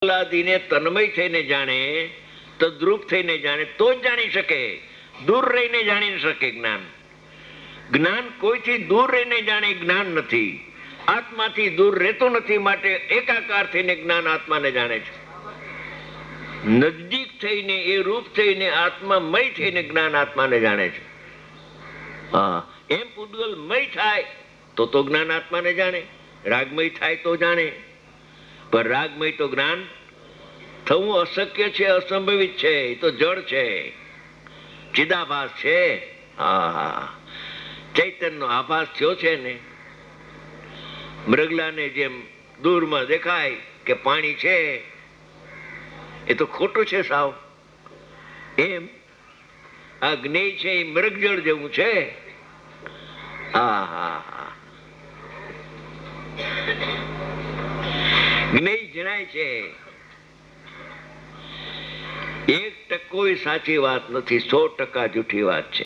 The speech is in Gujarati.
આહલાદીને તન્મય થઈને જાણે, તદ્રુપ થઈને જાણે તો જ જાણી શકે. દૂર રહીને જાણી ન શકે જ્ઞાન. જ્ઞાન કોઈથી દૂર રહીને જાણે જ્ઞાન નથી. આત્માથી દૂર રહેતો નથી, માટે એકાકાર થઈને જ્ઞાન આત્માને જાણે છે. નજદીક થઈને એ રૂપ થઈને આત્મામય થઈને જ્ઞાન આત્માને જાણે છે. એમ પૂતગલમય થાય તો જ્ઞાન આત્માને જાણે. રાગમય થાય તો જાણે, પણ રાગમય તો જ્ઞાન થવું અશક્ય છે, અસંભવિત છે. એ તો જળ છે, ચિદાભાસ છે. ચૈતન્યનો આભાસ થયો છે ને. મૃગલાને જેમ દૂરમાં દેખાય કે પાણી છે, એ તો ખોટું છે સાવ. એમ આ જ્ઞેય છે એ મૃગજળ જેવું છે. જ્ઞેય જણાય છે. 1% સાચી વાત નથી, 100% જૂઠી વાત છે.